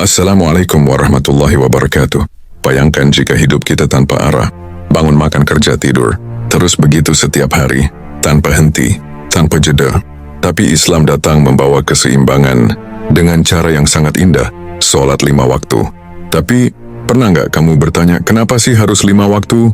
Assalamualaikum warahmatullahi wabarakatuh. Bayangkan jika hidup kita tanpa arah, bangun, makan, kerja, tidur, terus begitu setiap hari, tanpa henti, tanpa jeda. Tapi Islam datang membawa keseimbangan dengan cara yang sangat indah, sholat 5 waktu. Tapi, pernah nggak kamu bertanya, kenapa sih harus 5 waktu?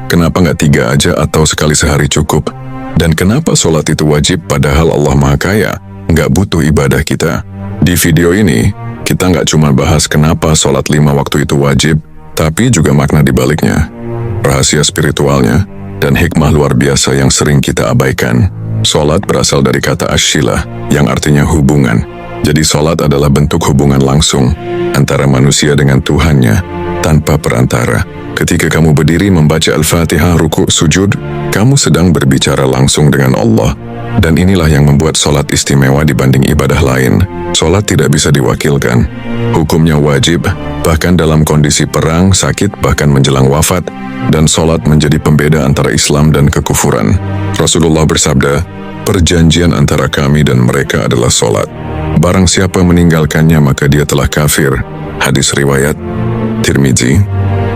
Kenapa nggak 3 aja atau sekali sehari cukup? Dan kenapa sholat itu wajib padahal Allah Maha Kaya, nggak butuh ibadah kita? Di video ini, kita nggak cuma bahas kenapa sholat 5 waktu itu wajib, tapi juga makna dibaliknya, rahasia spiritualnya, dan hikmah luar biasa yang sering kita abaikan. Sholat berasal dari kata ash-shilah, yang artinya hubungan. Jadi sholat adalah bentuk hubungan langsung antara manusia dengan Tuhannya, tanpa perantara. Ketika kamu berdiri membaca Al-Fatihah, ruku', sujud, kamu sedang berbicara langsung dengan Allah. Dan inilah yang membuat sholat istimewa dibanding ibadah lain. Sholat tidak bisa diwakilkan. Hukumnya wajib, bahkan dalam kondisi perang, sakit, bahkan menjelang wafat. Dan sholat menjadi pembeda antara Islam dan kekufuran. Rasulullah bersabda, perjanjian antara kami dan mereka adalah sholat. Barang siapa meninggalkannya maka dia telah kafir. Hadis riwayat Tirmizi.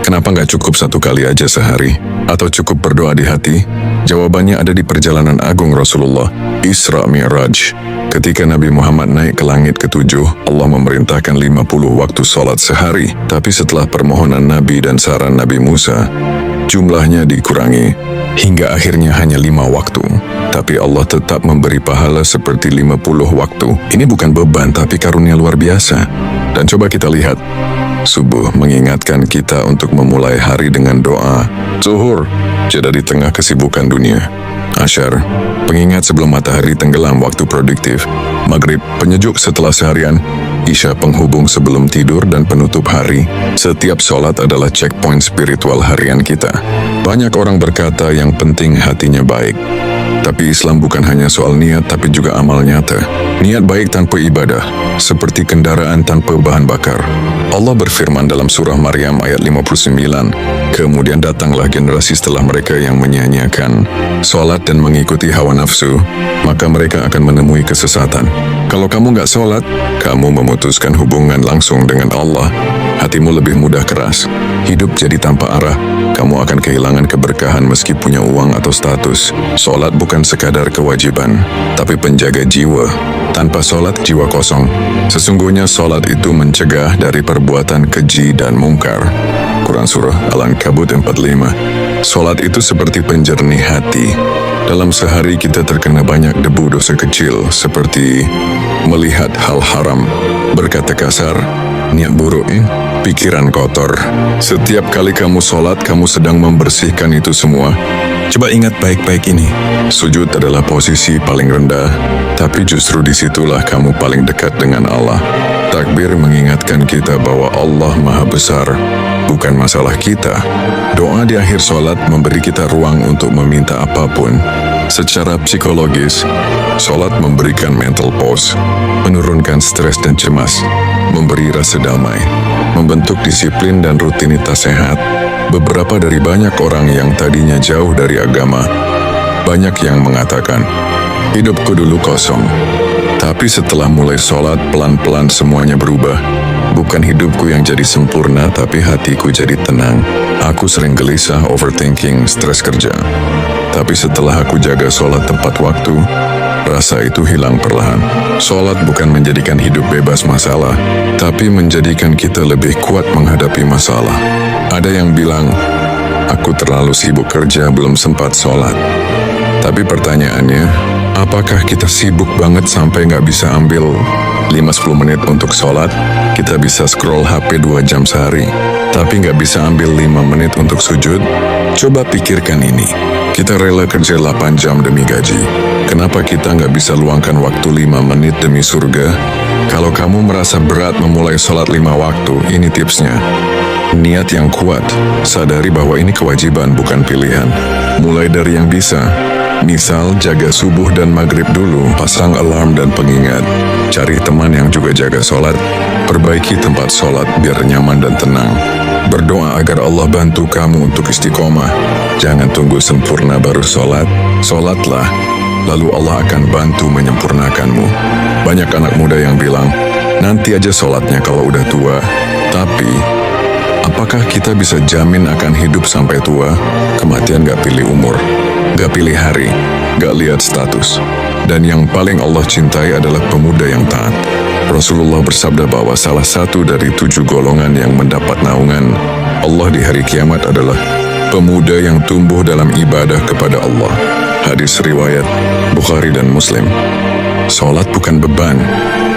Kenapa nggak cukup 1 kali aja sehari? Atau cukup berdoa di hati? Jawabannya ada di perjalanan agung Rasulullah, Isra Mi'raj. Ketika Nabi Muhammad naik ke langit ke-7, Allah memerintahkan 50 waktu sholat sehari. Tapi setelah permohonan Nabi dan saran Nabi Musa, jumlahnya dikurangi, hingga akhirnya hanya 5 waktu. Tapi Allah tetap memberi pahala seperti 50 waktu. Ini bukan beban, tapi karunia luar biasa. Dan coba kita lihat, subuh mengingatkan kita untuk memulai hari dengan doa. Zuhur, jeda di tengah kesibukan dunia. Asyar, pengingat sebelum matahari tenggelam, waktu produktif. Maghrib, penyejuk setelah seharian. Isya, penghubung sebelum tidur dan penutup hari. Setiap sholat adalah checkpoint spiritual harian kita. Banyak orang berkata yang penting hatinya baik. Tapi Islam bukan hanya soal niat, tapi juga amal nyata. Niat baik tanpa ibadah, seperti kendaraan tanpa bahan bakar. Allah berfirman dalam surah Maryam ayat 59, kemudian datanglah generasi setelah mereka yang menyanyiakan sholat dan mengikuti hawa nafsu, maka mereka akan menemui kesesatan. Kalau kamu nggak sholat, kamu memutuskan hubungan langsung dengan Allah. Hatimu lebih mudah keras, hidup jadi tanpa arah. Kamu akan kehilangan keberkahan meski punya uang atau status. Sholat bukan sekadar kewajiban, tapi penjaga jiwa. Tanpa sholat, jiwa kosong. Sesungguhnya sholat itu mencegah dari perbuatan keji dan mungkar. Quran Surah Al-Ankabut 45. Sholat itu seperti penjernih hati. Dalam sehari kita terkena banyak debu dosa kecil, seperti melihat hal haram, berkata kasar, niat buruk, pikiran kotor. Setiap kali kamu sholat, kamu sedang membersihkan itu semua. Coba ingat baik-baik ini. Sujud adalah posisi paling rendah, tapi justru disitulah kamu paling dekat dengan Allah. Takbir mengingatkan kita bahwa Allah Maha Besar, bukan masalah kita. Doa di akhir sholat memberi kita ruang untuk meminta apapun. Secara psikologis, sholat memberikan mental pause, menurunkan stres dan cemas, memberi rasa damai, membentuk disiplin dan rutinitas sehat. Beberapa dari banyak orang yang tadinya jauh dari agama, banyak yang mengatakan, hidupku dulu kosong. Tapi setelah mulai sholat, pelan-pelan semuanya berubah. Bukan hidupku yang jadi sempurna, tapi hatiku jadi tenang. Aku sering gelisah, overthinking, stres kerja. Tapi setelah aku jaga sholat tepat waktu, rasa itu hilang perlahan. Sholat bukan menjadikan hidup bebas masalah, tapi menjadikan kita lebih kuat menghadapi masalah. Ada yang bilang, aku terlalu sibuk kerja, belum sempat sholat. Tapi pertanyaannya, apakah kita sibuk banget sampai nggak bisa ambil 5-10 menit untuk sholat? Kita bisa scroll HP 2 jam sehari, tapi nggak bisa ambil 5 menit untuk sujud? Coba pikirkan ini. Kita rela kerja 8 jam demi gaji. Kenapa kita nggak bisa luangkan waktu 5 menit demi surga? Kalau kamu merasa berat memulai sholat 5 waktu, ini tipsnya. Niat yang kuat, sadari bahwa ini kewajiban bukan pilihan. Mulai dari yang bisa. Misal, jaga subuh dan maghrib dulu, pasang alarm dan pengingat. Cari teman yang juga jaga sholat. Perbaiki tempat sholat biar nyaman dan tenang. Berdoa agar Allah bantu kamu untuk istiqomah. Jangan tunggu sempurna baru sholat. Sholatlah, lalu Allah akan bantu menyempurnakanmu. Banyak anak muda yang bilang, nanti aja sholatnya kalau udah tua. Tapi, apakah kita bisa jamin akan hidup sampai tua? Kematian gak pilih umur, gak pilih hari, gak lihat status. Dan yang paling Allah cintai adalah pemuda yang taat. Rasulullah bersabda bahwa salah satu dari 7 golongan yang mendapat naungan Allah di hari kiamat adalah pemuda yang tumbuh dalam ibadah kepada Allah. Hadis riwayat Bukhari dan Muslim. Salat bukan beban,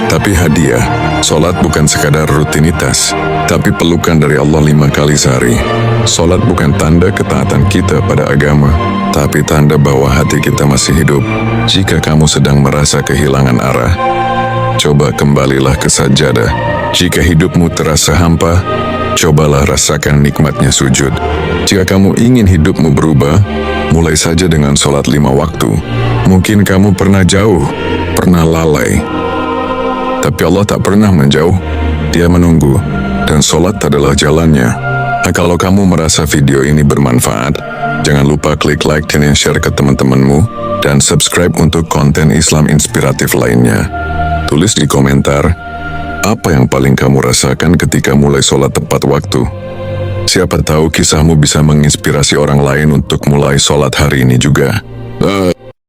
tapi hadiah. Salat bukan sekadar rutinitas, tapi pelukan dari Allah 5 kali sehari. Salat bukan tanda ketaatan kita pada agama, tapi tanda bahwa hati kita masih hidup. Jika kamu sedang merasa kehilangan arah, coba kembalilah ke sajadah. Jika hidupmu terasa hampa, cobalah rasakan nikmatnya sujud. Jika kamu ingin hidupmu berubah, mulai saja dengan sholat 5 waktu. Mungkin kamu pernah jauh, pernah lalai, tapi Allah tak pernah menjauh. Dia menunggu, dan sholat adalah jalannya. Nah, kalau kamu merasa video ini bermanfaat, jangan lupa klik like dan share ke teman-temanmu, dan subscribe untuk konten Islam inspiratif lainnya. Tulis di komentar, apa yang paling kamu rasakan ketika mulai sholat tepat waktu? Siapa tahu kisahmu bisa menginspirasi orang lain untuk mulai sholat hari ini juga.